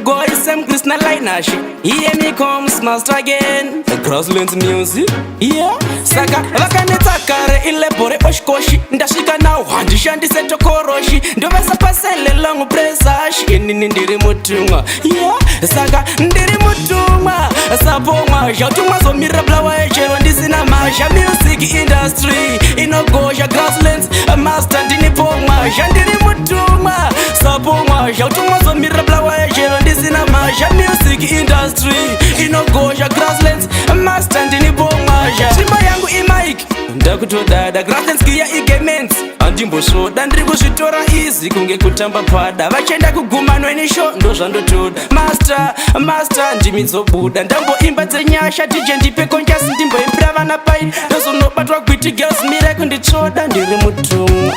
Go, isem Krishna Lainash. Here me comes master again. Grasslands music, yeah. Saka vakanetsakare ilebore oshkoshi. Ndashika now handishandise tokoroshi. Ndovesa pasele langu presashi. Inini ndiri mutumwa, yeah. Saka ndiri mutumwa. Sapomwa shautumwa zomira blawa echero ndisina masha. Music industry inogosha Grasslands master ndini pomwa. Shandiri mutumwa. Sapomwa shautumwa zomira blawa echero ndisina masha. Music industry inogosha Grasslands master ndini pomwa. Shimba yangu imike ndakutodada Grasslands kia igements andimbosvoda ndiri kuzvitora izi kunge kutamba pada vachenda kugumanweni sho ndozvandotoda master ndimidzobuda ndamboimba dzenyasha dj ndipe konjasi ndimboimbira vana pai ndozonobatwa gwiti girls mira kunditsvoda ndiri mutumwa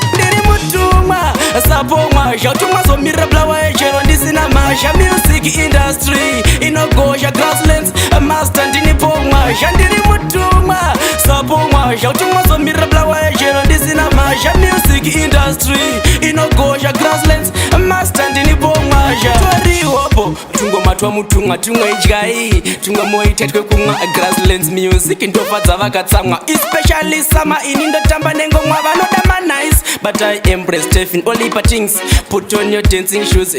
sapomwa zvautumwa zomirira blawa echero ndisina masha. Music industry inogosha Grasslands master ndini pomwa zhandiri mutumwa sapomwa zvautumwa zomirira blawa echero ndisina masha. Music industry inogosha Grasslands master ndini pomwa torihopo tungomatwa mutumwa tumwe idyai tumwe moitetwe kumwa Grasslands music ndofadza vakatsamwa especially summer ini ndotamba nengomwa vanoda manice but I embrace Stephen Oliver things put on your dancing shoes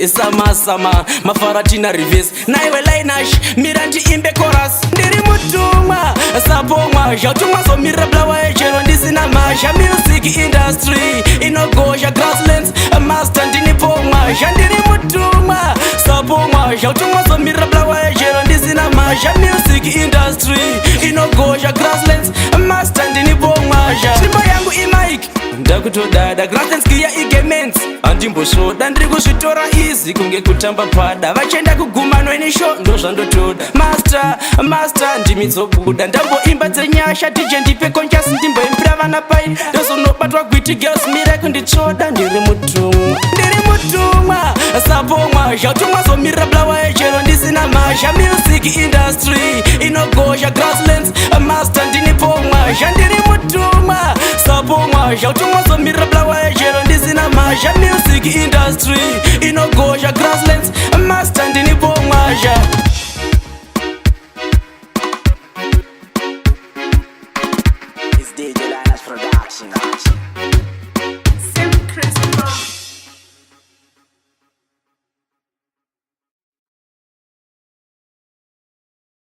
summer mafaratina reverse naiwe Lainash mira ndiimbe chorus ndiri mutumwa sapomwa zvautumwa zomirira blawa echero ndisina masha. Music industry inogosha Grasslands master ndini pomwa zhandiri mutumwa sapomwa zvautumwa zomirira blawa echero ndisina masha. Music industry inogosha Grasslands master ndini pomwa shimba yangu imike ndakutodada Grasslands kia igements andimbosvoda ndiri kuzvitora izi kunge kutamba pada vachenda kugumanweni sho ndozvandotoda master ndimidzobuda ndamboimba dzenyasha dj ndipe konjasi ndimboimbira vana pai ndozonobatwa gwiti girls mira kunditsvoda ndiri mutumwa sapomwa zvautumwa zomirira blawa echero ndisina masha. Music industry inogosha Grasslands master ndini pomwa zhandiri mutumwa sapomwa zvautumwa zomirira blawa echero ndisina masha. Music industry inogosha Grasslands master ndini pomwa